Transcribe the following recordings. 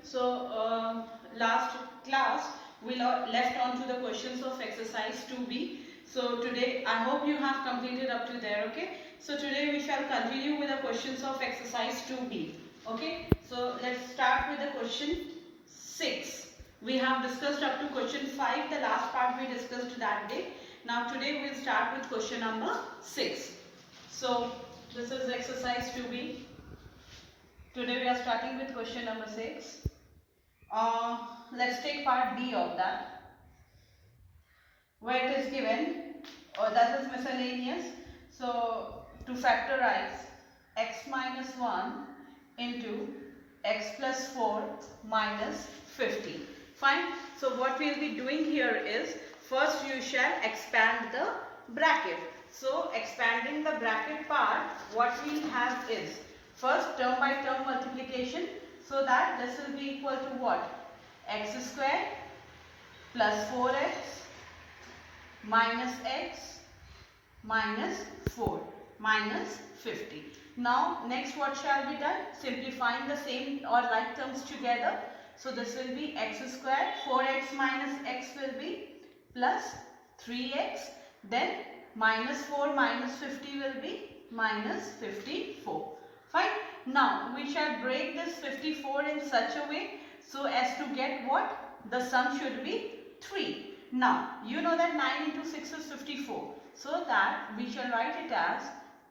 So last class we left on to the questions of exercise 2b. So today I hope you have completed up to there. Okay. So today we shall continue with the questions of exercise 2b. Okay. So let's start with the question 6. We have discussed up to question 5. The last part we discussed that day. Now today we'll start with question number 6. So this is exercise 2b. Today we are starting with question number 6. Let's take part B of that, where it is given, or that is miscellaneous. So to factorize x minus 1 into x plus 4 minus 50. Fine. So what we will be doing here is, first you shall expand the bracket. So expanding the bracket part, what we have is first term by term multiplication. So that this will be equal to what? X square plus 4x minus x minus 4 minus 50. Now next what shall be done? Simplifying the same or like terms together. So this will be x square, 4x minus x will be plus 3x, then minus 4 minus 50 will be minus 54. Fine. Now we shall break this 54 in such a way so as to get what? The sum should be 3. Now you know that 9 into 6 is 54. So that we shall write it as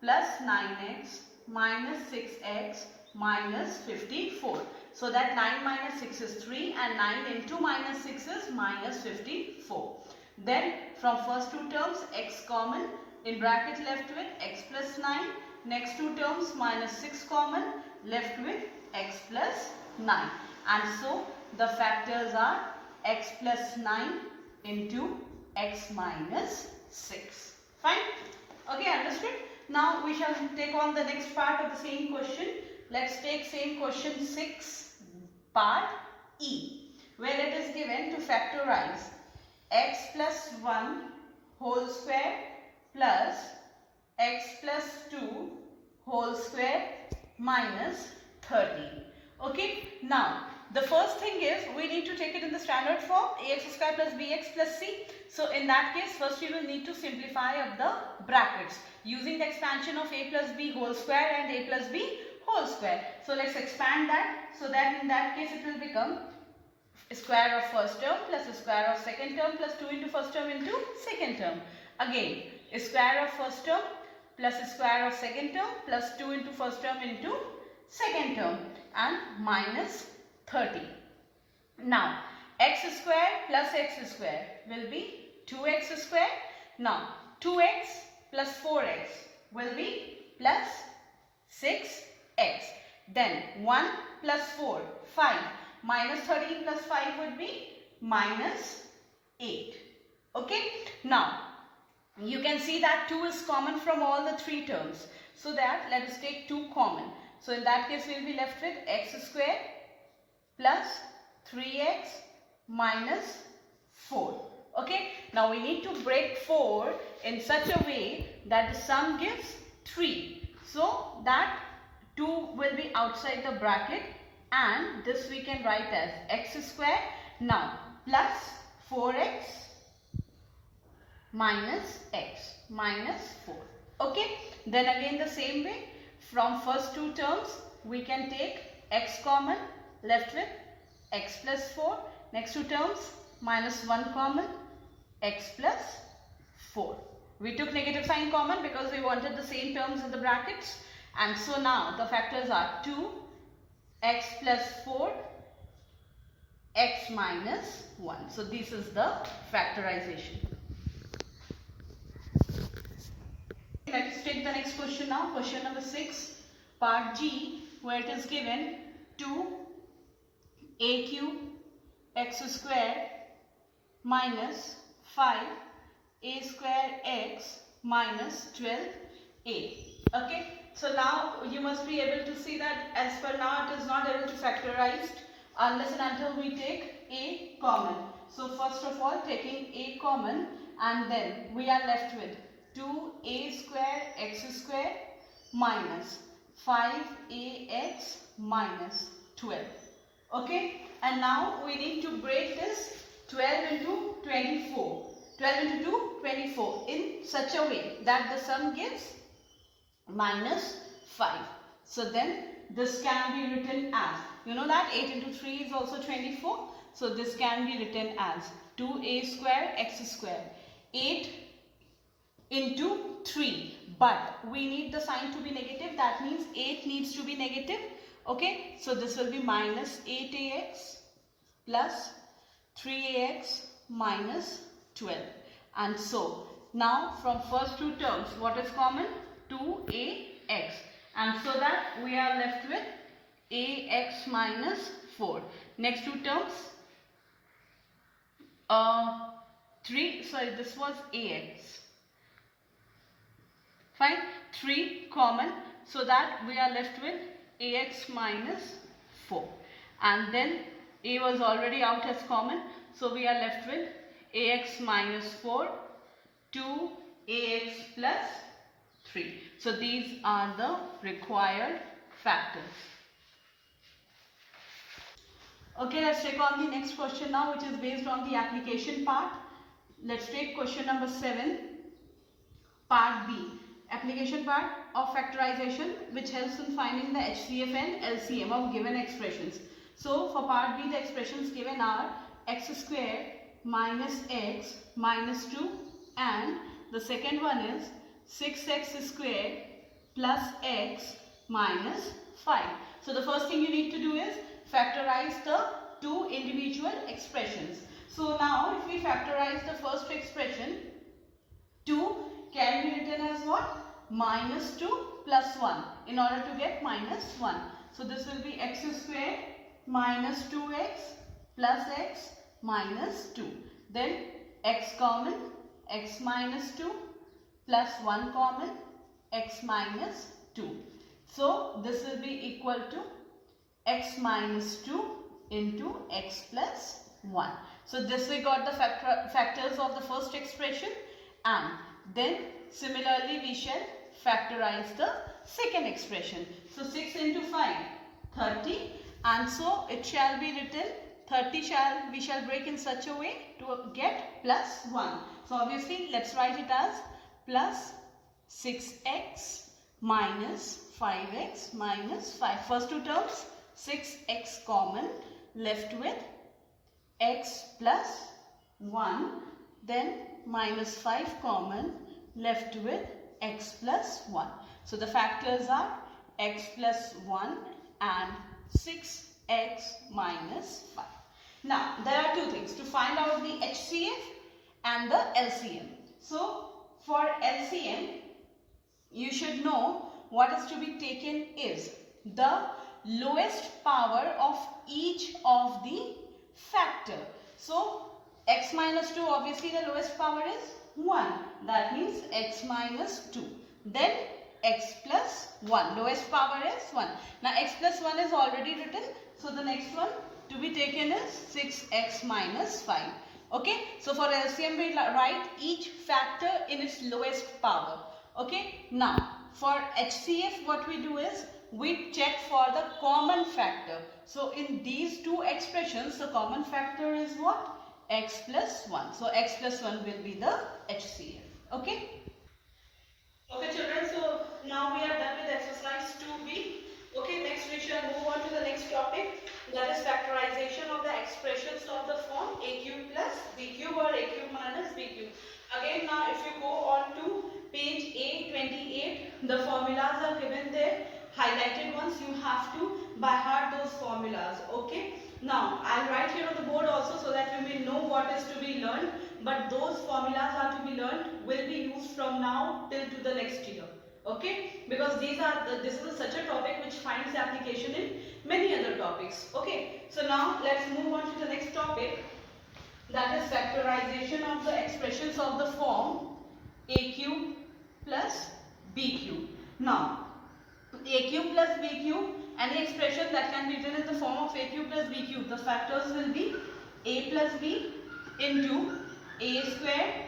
plus 9x minus 6x minus 54. So that 9 minus 6 is 3 and 9 into minus 6 is minus 54. Then from first two terms x common, in bracket left with x plus 9. Next two terms minus 6 common, left with x plus 9. And so the factors are x plus 9 into x minus 6. Fine? Okay, understood? Now we shall take on the next part of the same question. Let's take same question 6 part E, where it is given to factorize x plus 1 whole square plus x plus 2 whole square minus 30. Okay, now the first thing is we need to take it in the standard form, ax square plus bx plus c. So in that case, first you will need to simplify up the brackets using the expansion of a plus b whole square and a plus b whole square. So let's expand that, so that in that case it will become square of first term plus square of second term plus 2 into first term into second term. Again, square of first term plus square of second term plus 2 into first term into second term and minus 30. Now x square plus x square will be 2x square. Now 2x plus 4x will be plus 6x. Then 1 plus 4, 5 minus 13 plus 5 would be minus 8. Okay. Now you can see that 2 is common from all the three terms. So that let us take 2 common. So in that case we will be left with x square plus 3x minus 4. Okay. Now we need to break 4 in such a way that the sum gives 3. So that 2 will be outside the bracket and this we can write as x square. Now plus 4x minus x minus 4. Okay. Then again the same way, from first two terms we can take x common, left with x plus 4. Next two terms minus 1 common, x plus 4. We took negative sign common because we wanted the same terms in the brackets. And so now the factors are 2, x plus 4, x minus 1. So this is the factorization. Let's take the next question now. Question number 6, part G, where it is given 2a cube x square minus 5a square x minus 12a. Okay. So now you must be able to see that as per now it is not able to factorize unless and until we take a common. So first of all taking a common, and then we are left with 2a square x square minus 5ax minus 12. Okay, and now we need to break this 12 into 24. 12 into 2, 24 in such a way that the sum gives minus 5. So then this can be written as, you know that 8 into 3 is also 24. So this can be written as 2a square x square. 8 into 3. But we need the sign to be negative. That means 8 needs to be negative. Okay. So this will be minus 8ax plus 3ax minus 12. And so now from first two terms, what is common? 2ax. And so that we are left with ax minus 4. Next two terms, 3, this was ax. Fine, 3 common, so that we are left with ax minus 4. And then a was already out as common, so we are left with ax minus 4, 2ax plus 3. So these are the required factors. Okay, let's take on the next question now, which is based on the application part. Let's take question number 7, part B. Application part of factorization, which helps in finding the HCF and LCM of given expressions. So for part B, the expressions given are x square minus x minus 2, and the second one is 6x square plus x minus 5. So the first thing you need to do is factorize the two individual expressions. So now if we factorize the first expression, 2 can be written as what? Minus 2 plus 1 in order to get minus 1. So this will be x square minus 2x plus x minus 2. Then x common, x minus 2 plus 1 common, x minus 2. So this will be equal to x minus 2 into x plus 1. So this we got the factors of the first expression, and then similarly we shall factorize the second expression. So 6 into 5, 30, and so it shall be written 30 we shall break in such a way to get plus 1. So obviously let's write it as plus 6x minus 5x minus 5. First two terms, 6x common, left with x plus 1, then minus 5 common, left with x plus 1. So the factors are x plus 1 and 6x minus 5. Now there are two things to find out: the HCF and the LCM. So for LCM, you should know what is to be taken is the lowest power of each of the factor. So x minus 2, obviously the lowest power is 1. That means x minus 2. Then x plus 1. Lowest power is 1. Now x plus 1 is already written. So the next one to be taken is 6x minus 5. Okay. So for LCM we write each factor in its lowest power. Okay. Now for HCF what we do is we check for the common factor. So in these two expressions the common factor is what? X plus 1. So x plus 1 will be the HCF. Okay. Okay children, so now we are done with exercise 2b. Okay, next we shall move on to the next topic, that is factorization of the expressions of the form a cube plus b cube or a cube minus b cube. Again, now if you go on to page A28, the formulas are given there, highlighted ones. You have to by heart those formulas. Okay. Now I'll write here on the board also so that you may know what is to be learned, but those formulas are to be learned will be used from now till to the next year. Okay, because this is such a topic which finds application in many other topics. Okay, so now let's move on to the next topic, that is factorization of the expressions of the form a cube plus b cube. Now a cube plus b cube, any expression that can be written in the form of a cube plus b cube, the factors will be a plus b into a square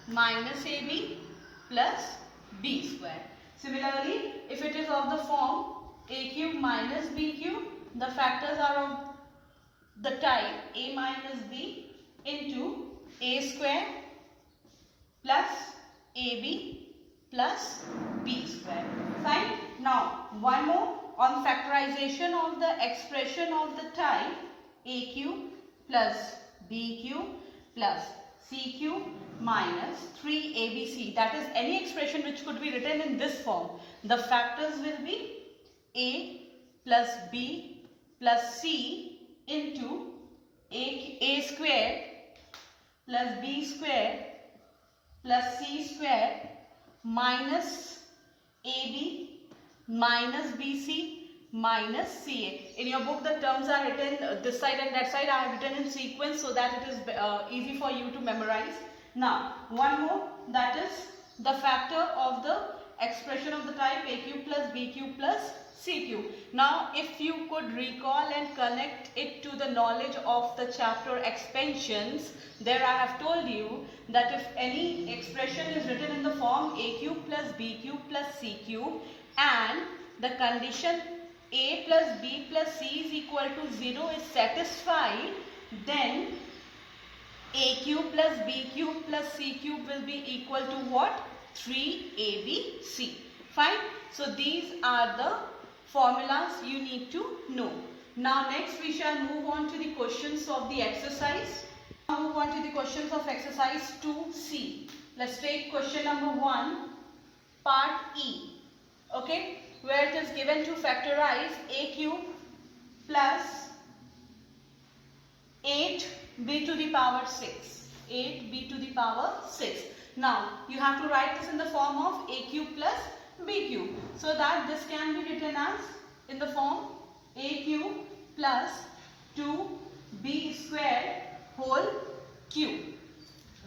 minus ab plus b square. Similarly, if it is of the form a cube minus b cube, the factors are of the type a minus b into a square plus ab plus b square. Fine. Now one more on factorization of the expression of the type aq plus bq plus cq minus 3abc, that is any expression which could be written in this form. The factors will be a plus b plus c into a square plus b square plus c square minus ab minus bc minus ca. In your book the terms are written this side and that side. I have written in sequence so that it is easy for you to memorize. Now one more, that is the factor of the expression of the type aq plus bq plus cq. Now if you could recall and connect it to the knowledge of the chapter expansions, there I have told you that if any expression is written in the form aq plus bq plus cq and the condition a plus b plus c is equal to 0 is satisfied, then aq plus bq plus cq will be equal to what? 3abc. Fine. So these are the formulas you need to know. Now next we shall move on to the questions of the exercise. Now move on to the questions of exercise 2c. Let's take question number 1, part E. Okay, where it is given to factorize a cube plus 8b to the power 6. 8b to the power 6. Now you have to write this in the form of a cube plus b cube. So that this can be written as in the form a cube plus 2b square whole cube.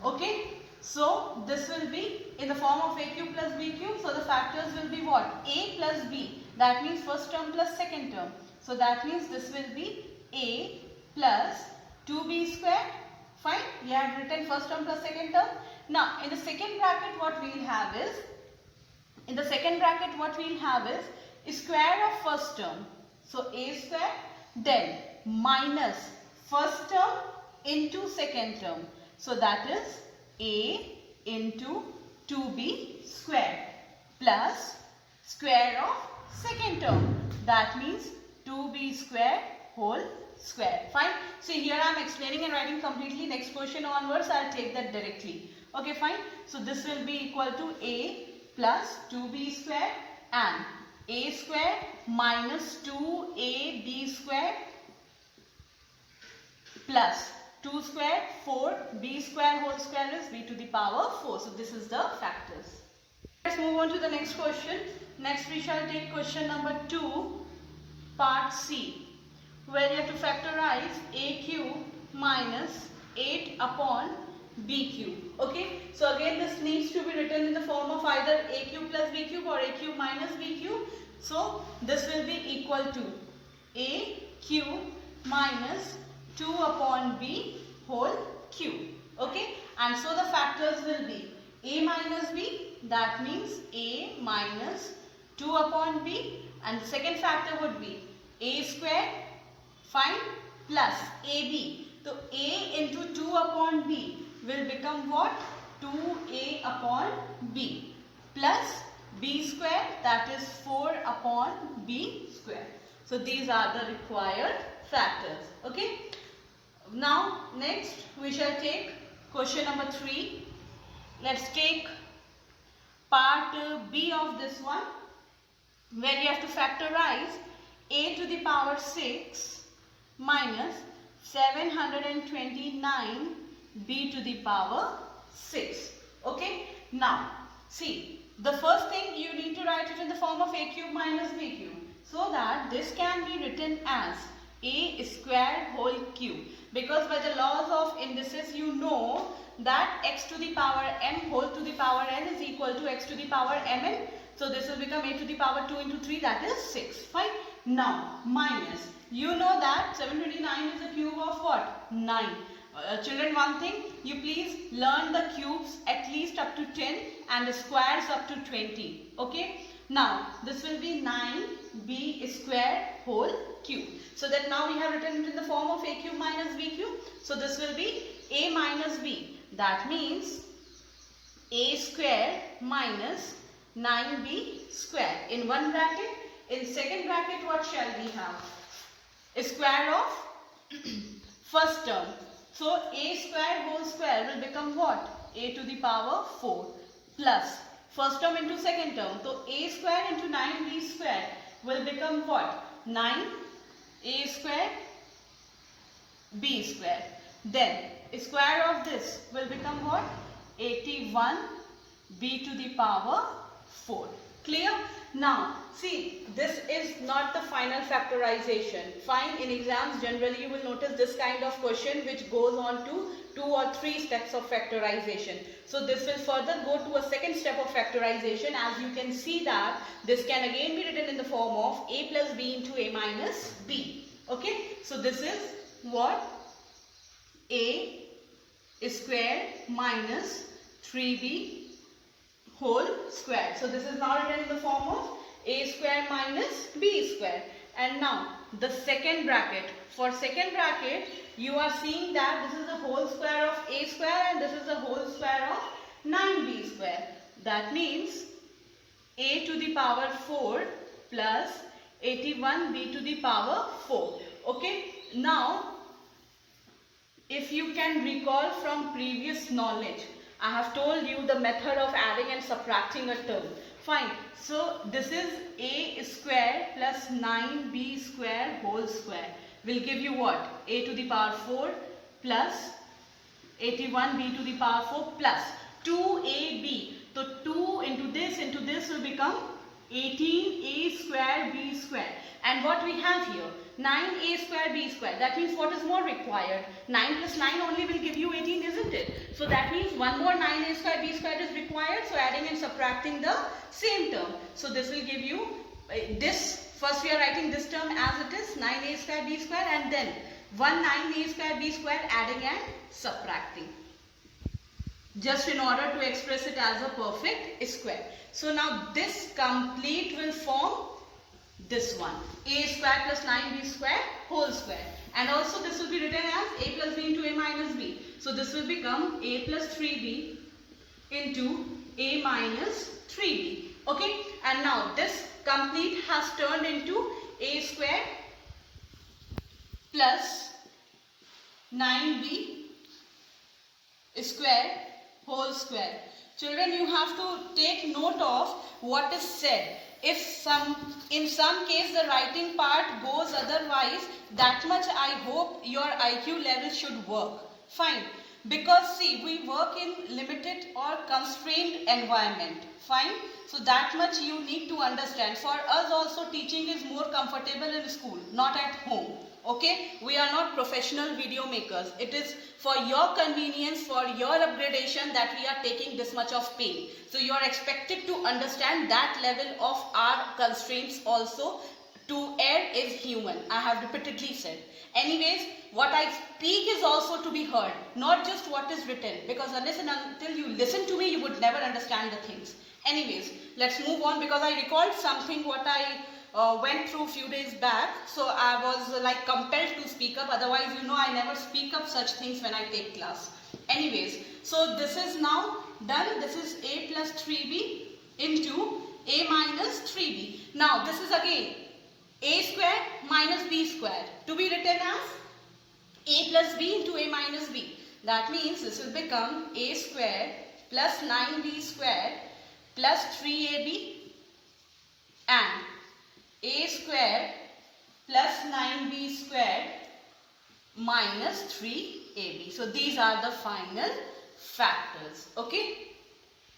Okay. So this will be in the form of a cube plus b cube. So the factors will be what? A plus b. That means first term plus second term. So that means this will be a plus 2b square. Fine. We have written first term plus second term. Now in the second bracket what we will have is, square of first term. So a square, then minus first term into second term. So that is a into 2b square plus square of second term. That means 2b square whole square. Fine. See here I am explaining and writing completely. Next question onwards I will take that directly. Okay, fine. So this will be equal to a plus 2b square and a square minus 2ab square plus 2 square 4, b square whole square is b to the power 4. So this is the factors. Let's move on to the next question. Next we shall take question number 2, part C, where you have to factorize a cube minus 8 upon b cube. Okay. So again this needs to be written in the form of either a cube plus b cube or a cube minus b cube. So this will be equal to a cube minus 2 upon b whole cube. Okay. And so the factors will be a minus b, that means a minus 2 upon b, and the second factor would be a square, fine, plus ab. So a into 2 upon b will become what? 2a upon b plus b square, that is 4 upon b square. So these are the required factors. Okay. Now next we shall take question number 3. Let's take part B of this one, where you have to factorize a to the power 6 minus 729 b to the power 6. Okay. Now see, the first thing you need to write it in the form of a cube minus b cube, so that this can be written as a square whole cube, because by the laws of indices you know that x to the power m whole to the power n is equal to x to the power mn. So this will become a to the power 2 into 3, that is 6. Fine. Now minus, you know that 729 is a cube of what? 9. Children, one thing, you please learn the cubes at least up to 10 and the squares up to 20. Okay. Now this will be 9 b square whole cube. So that now we have written it in the form of a cube minus b cube. So this will be a minus b. That means a square minus 9b square in one bracket. In second bracket, what shall we have? A square of first term. So a square whole square will become what? A to the power 4 plus first term into second term. So a square into 9b square will become what? 9a square b square. Then square of this will become what? 81 b to the power 4. Clear? Now, see, this is not the final factorization. Fine, in exams generally you will notice this kind of question which goes on to 2 or 3 steps of factorization. So this will further go to a second step of factorization. As you can see that this can again be written in the form of a plus b into a minus b. Okay, so this is what? A square minus 3b whole square. So this is now written in the form of a square minus b square. And now the second bracket. For second bracket, you are seeing that this is the whole square of a square and this is the whole square of 9b square. That means a to the power 4 plus 81b to the power 4. Okay. Now, if you can recall from previous knowledge, I have told you the method of adding and subtracting a term. Fine. So this is a square plus 9b square whole square will give you what? A to the power 4 plus 81b to the power 4 plus 2ab. So 2 into this will become 18a square b square. And what we have here? 9a square b square. That means what is more required? 9 plus 9 only will give you 18, isn't it? So that means one more 9a square b square is required. So adding and subtracting the same term. So this will give you this. First we are writing this term as it is, 9a square b square, and then 9a square b square adding and subtracting, just in order to express it as a perfect square. So now this complete will form this one, a square plus 9b square whole square. And also this will be written as a plus b into a minus b. So this will become a plus 3b into a minus 3b. Okay. And now this complete has turned into a square plus 9b square whole square. Children, you have to take note of what is said. If in some case the writing part goes otherwise, that much I hope your IQ level should work. Fine. Because see, we work in limited or constrained environment. Fine. So that much you need to understand. For us also teaching is more comfortable in school, not at home. Okay, we are not professional video makers. It is for your convenience, for your upgradation that we are taking this much of pain. So you are expected to understand that level of our constraints also. To err is human. I have repeatedly said. Anyways, what I speak is also to be heard, not just what is written. Because unless and until you listen to me, you would never understand the things. Anyways, let's move on, because I recalled something what I went through a few days back. So I was like compelled to speak up. Otherwise, you know, I never speak up such things when I take class. Anyways, so this is now done. This is a plus 3b into a minus 3b. Now this is again a square minus b square to be written as a plus b into a minus b. That means this will become a square plus 9b square plus 3ab and a square plus 9b square minus 3ab. So these are the final factors. Okay?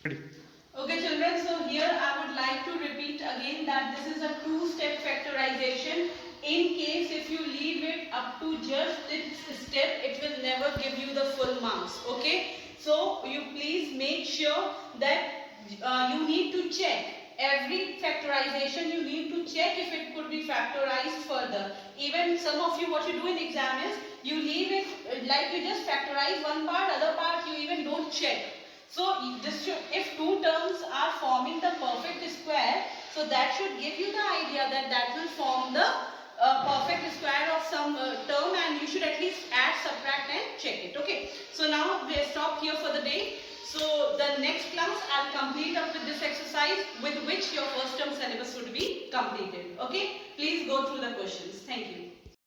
Ready. Okay children, so here I would like to repeat again that this is a two-step factorization. In case if you leave it up to just this step, it will never give you the full marks. Okay? So you please make sure that you need to check every factorization. You need to check if it could be factorized further. Even some of you, what you do in exam is you leave it like you just factorize one part, other part you even don't check. So this should, if two terms are forming the perfect square, So that should give you the idea that that will form the perfect square of some term, and you should at least add, subtract and check it. Okay. So now we have stopped here for the day. So the next class I'll complete up with this exercise, with which your first term syllabus would be completed. Okay. Please go through the questions. Thank you.